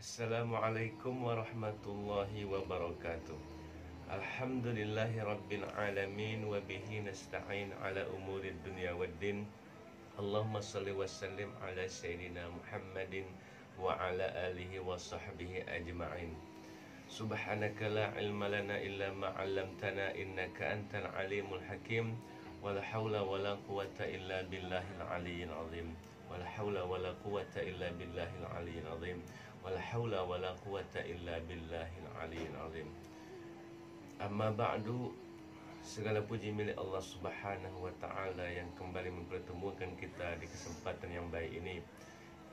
Assalamualaikum warahmatullahi wabarakatuh. Alhamdulillahi rabbil alamin wa bihi nasta'in ala umurid dunya waddin. Allahumma salli wa sallim ala sayyidina Muhammadin wa ala alihi wa sahbihi ajma'in. Subhanaka la ilma lana illa ma 'allamtana innaka antal alimul hakim. Wala haula wala quwata illa billahil aliyyil azim. Wala haula wala quwata illa billahil aliyyil azim. Wala haula wala quwata illa billahil aliyyil azim. Amma ba'du, segala puji milik Allah Subhanahu wa taala yang kembali mempertemukan kita di kesempatan yang baik ini,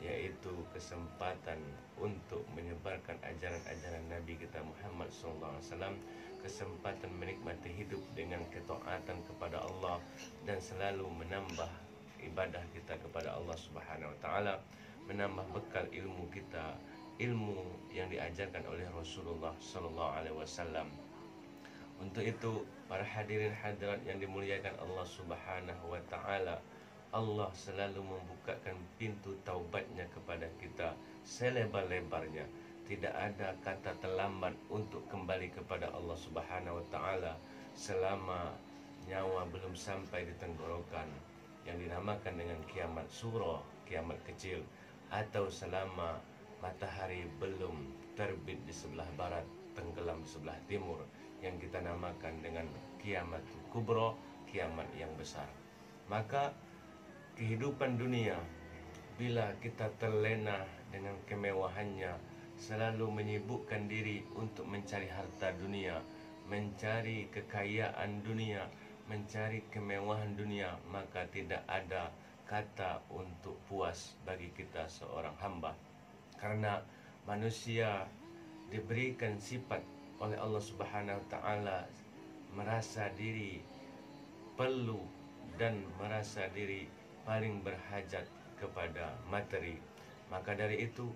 yaitu kesempatan untuk menyebarkan ajaran-ajaran Nabi kita Muhammad SAW, kesempatan menikmati hidup dengan ketaatan kepada Allah dan selalu menambah ibadah kita kepada Allah Subhanahu wa taala, menambah bekal ilmu kita, ilmu yang diajarkan oleh Rasulullah SAW. Untuk itu, para hadirin hadirat yang dimuliakan Allah Subhanahu wa taala, Allah selalu membukakan pintu taubatnya kepada kita selebar-lebarnya. Tidak ada kata terlambat untuk kembali kepada Allah Subhanahu wa taala selama nyawa belum sampai di tenggorokan, yang dinamakan dengan kiamat suro, kiamat kecil, atau selama matahari belum terbit di sebelah barat, tenggelam di sebelah timur, yang kita namakan dengan kiamat kubro, kiamat yang besar. Maka kehidupan dunia, bila kita terlena dengan kemewahannya, selalu menyibukkan diri untuk mencari harta dunia, mencari kekayaan dunia, mencari kemewahan dunia, maka tidak ada kata untuk puas bagi kita seorang hamba. Karena manusia diberikan sifat oleh Allah Subhanahu wa taala merasa diri perlu dan merasa diri paling berhajat kepada materi. Maka dari itu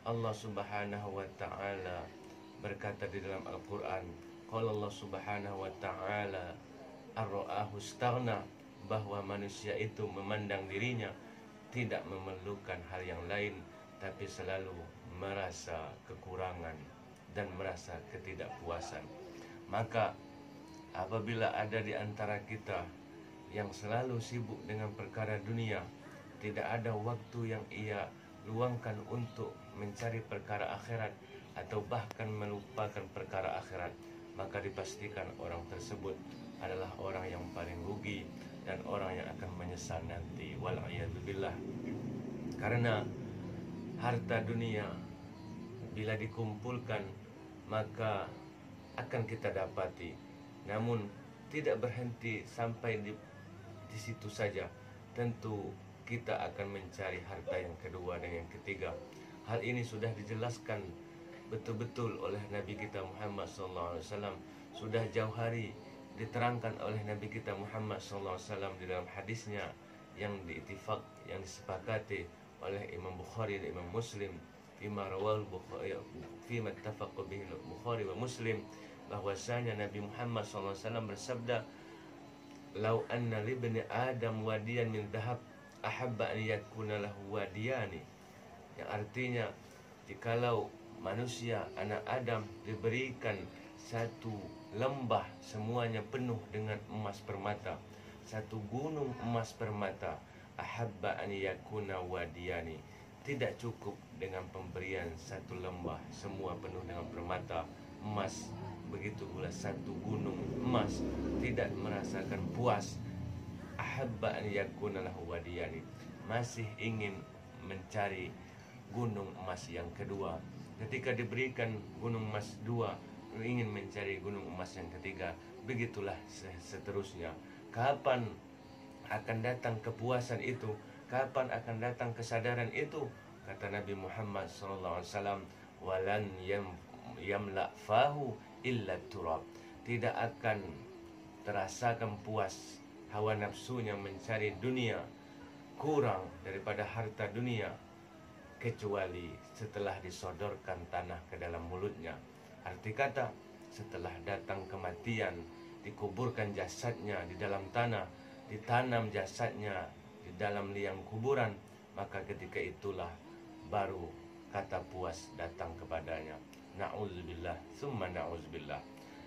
Allah Subhanahu wa taala berkata di dalam Al-Qur'an, qala Allah Subhanahu wa taala ar-ra'ahu istaghna, bahwa manusia itu memandang dirinya tidak memerlukan hal yang lain, tapi selalu merasa kekurangan dan merasa ketidakpuasan. Maka apabila ada di antara kita yang selalu sibuk dengan perkara dunia, tidak ada waktu yang ia luangkan untuk mencari perkara akhirat, atau bahkan melupakan perkara akhirat, maka dipastikan orang tersebut adalah orang yang paling rugi dan orang yang akan menyesal nanti, wal'iyadzubillah. Karena harta dunia bila dikumpulkan maka akan kita dapati, namun tidak berhenti sampai di situ saja. Tentu kita akan mencari harta yang kedua dan yang ketiga. Hal ini sudah dijelaskan betul-betul oleh Nabi kita Muhammad SAW. Sudah jauh hari diterangkan oleh Nabi kita Muhammad SAW di dalam hadisnya yang diittifaq, yang disepakati oleh Imam Bukhari dan Imam Muslim, fima rawal Bukhari, fima ittafaqa bihi Bukhari wa Muslim, bahwasanya Nabi Muhammad SAW bersabda, "Lau anna libni Adam wadiyan min dhahab ahabba an yakuna lahu wadiyani." Yang artinya, jikalau manusia anak Adam diberikan satu lembah semuanya penuh dengan emas permata, satu gunung emas permata, ahabba an yakuna wadiyani, tidak cukup dengan pemberian satu lembah semua penuh dengan permata emas, begitu pula satu gunung emas, tidak merasakan puas. Ahabba an yakuna lahu wadiyani, masih ingin mencari gunung emas yang kedua. Ketika diberikan gunung emas dua, ingin mencari gunung emas yang ketiga. Begitulah seterusnya. Kapan akan datang kepuasan itu? Kapan akan datang kesadaran itu? Kata Nabi Muhammad SAW, walan yamla fahu illa turab, tidak akan terasakan puas hawa nafsunya mencari dunia, kurang daripada harta dunia, kecuali setelah disodorkan tanah ke dalam mulutnya. Arti kata, setelah datang kematian, dikuburkan jasadnya di dalam tanah, ditanam jasadnya di dalam liang kuburan, maka ketika itulah baru kata puas datang kepadanya. Na'udzubillah, thumma na'udzubillah.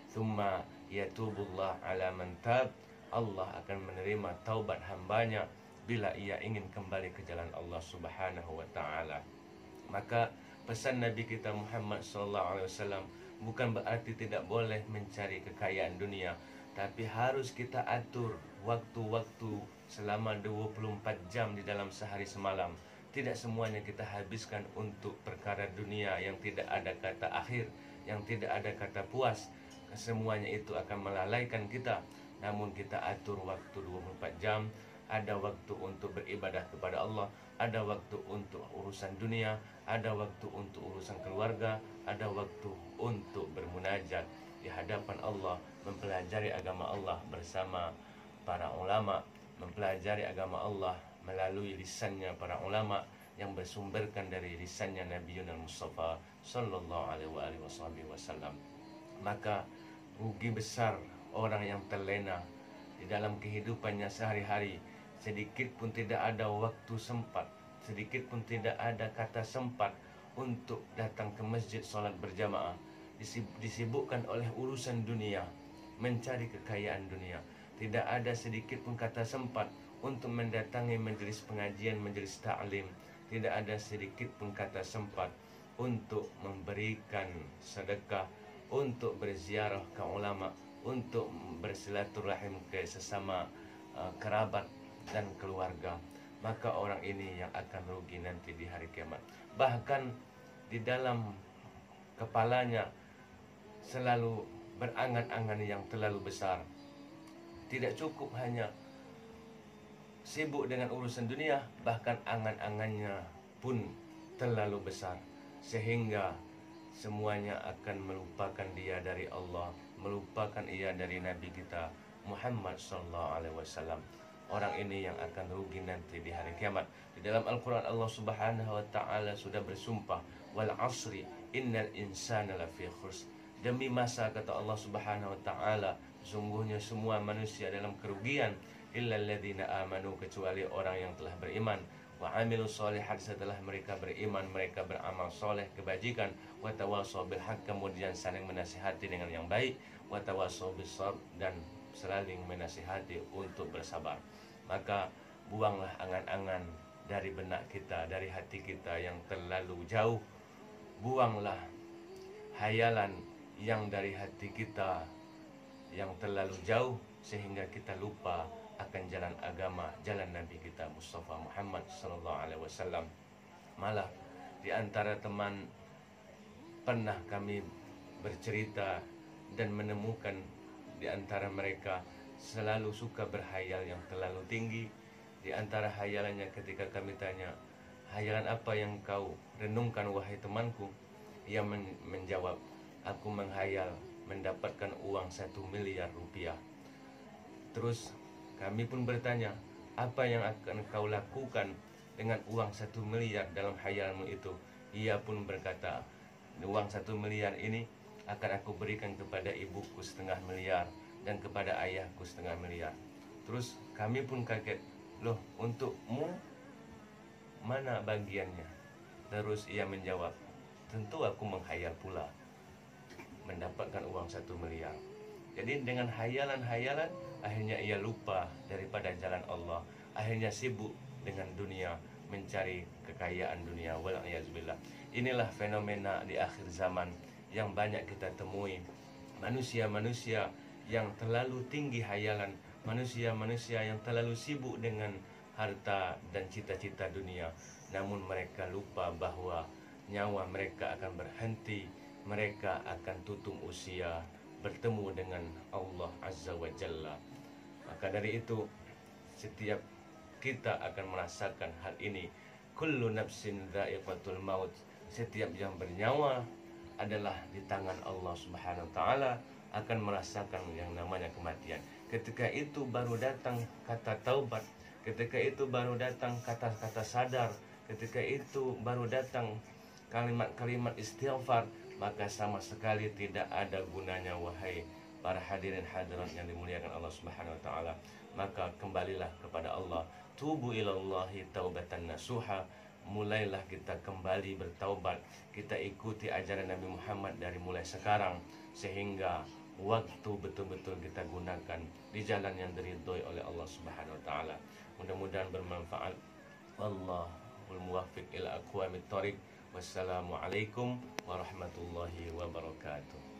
Thumma yatubullah ala man tab. Allah akan menerima taubat hambanya bila ia ingin kembali ke jalan Allah Subhanahu wa taala. Maka pesan Nabi kita Muhammad sallallahu alaihi wasallam bukan berarti tidak boleh mencari kekayaan dunia, tapi harus kita atur waktu-waktu selama 24 jam di dalam sehari semalam. Tidak semuanya kita habiskan untuk perkara dunia yang tidak ada kata akhir, yang tidak ada kata puas. Semuanya itu akan melalaikan kita. Namun kita atur waktu 24 jam. Ada waktu untuk beribadah kepada Allah, ada waktu untuk urusan dunia, ada waktu untuk urusan keluarga, ada waktu untuk bermunajat di hadapan Allah, mempelajari agama Allah bersama para ulama, mempelajari agama Allah melalui lisannya para ulama yang bersumberkan dari lisannya Nabi Mustafa sallallahu alaihi wasallam. Maka rugi besar orang yang terlena di dalam kehidupannya sehari-hari. Sedikit pun tidak ada waktu sempat, sedikit pun tidak ada kata sempat untuk datang ke masjid solat berjamaah. Disibukkan oleh urusan dunia, mencari kekayaan dunia. Tidak ada sedikit pun kata sempat untuk mendatangi majelis pengajian, majelis ta'lim. Tidak ada sedikit pun kata sempat untuk memberikan sedekah, untuk berziarah ke ulama, untuk bersilaturahim ke sesama kerabat dan keluarga. Maka orang ini yang akan rugi nanti di hari kiamat. Bahkan di dalam kepalanya selalu berangan-angan yang terlalu besar. Tidak cukup hanya sibuk dengan urusan dunia, bahkan angan-angannya pun terlalu besar, sehingga semuanya akan melupakan dia dari Allah, melupakan ia dari Nabi kita Muhammad sallallahu alaihi wasallam. Orang ini yang akan rugi nanti di hari kiamat. Di dalam Al-Quran Allah Subhanahu wa ta'ala sudah bersumpah, wal asri innal insana lafi khusr. Demi masa, kata Allah Subhanahu wa ta'ala, sungguhnya semua manusia dalam kerugian, illal ladzina amanu, kecuali orang yang telah beriman, wa amilus sholihat, setelah mereka beriman mereka beramal soleh kebajikan, wa tawassaw bil haqq, kemudian saling menasihati dengan yang baik, wa tawassaw bis sabr, dan saling menasihati untuk bersabar. Maka buanglah angan-angan dari benak kita, dari hati kita yang terlalu jauh. Buanglah hayalan yang dari hati kita yang terlalu jauh, sehingga kita lupa akan jalan agama, jalan Nabi kita Mustafa Muhammad sallallahu alaihi wasallam. Malah di antara teman pernah kami bercerita dan menemukan di antara mereka selalu suka berhayal yang terlalu tinggi. Di antara hayalannya ketika kami tanya, hayalan apa yang kau renungkan wahai temanku? Ia menjawab, aku menghayal mendapatkan uang 1 miliar rupiah. Terus kami pun bertanya, apa yang akan kau lakukan dengan uang 1 miliar dalam hayalanmu itu? Ia pun berkata, uang 1 miliar ini akan aku berikan kepada ibuku 0,5 miliar dan kepada ayahku 0,5 miliar. Terus kami pun kaget, loh untukmu mana bagiannya? Terus ia menjawab, tentu aku menghayal pula mendapatkan uang 1 miliar. Jadi dengan hayalan-hayalan akhirnya ia lupa daripada jalan Allah, akhirnya sibuk dengan dunia, mencari kekayaan dunia. Wal'iyazbillah. Inilah fenomena di akhir zaman yang banyak kita temui. Manusia-manusia yang terlalu tinggi hayalan, manusia-manusia yang terlalu sibuk dengan harta dan cita-cita dunia, namun mereka lupa bahwa nyawa mereka akan berhenti, mereka akan tutung usia, bertemu dengan Allah Azza wa Jalla. Maka dari itu, setiap kita akan merasakan hal ini. Kullu nafsin dha'iqatul maut. Setiap yang bernyawa adalah di tangan Allah Subhanahu wa taala, akan merasakan yang namanya kematian. Ketika itu baru datang kata taubat, ketika itu baru datang kata-kata sadar, ketika itu baru datang kalimat-kalimat istighfar, maka sama sekali tidak ada gunanya wahai para hadirin hadirat yang dimuliakan Allah Subhanahu wa taala. Maka kembalilah kepada Allah, tubu ilallahi taubatan nasuha, mulailah kita kembali bertaubat, kita ikuti ajaran Nabi Muhammad dari mulai sekarang, sehingga waktu betul-betul kita gunakan di jalan yang diridhoi oleh Allah Subhanahu wa taala. Mudah-mudahan bermanfaat. Wallahul muwaffiq ila aqwamit thoriq. Wassalamualaikum warahmatullahi wabarakatuh.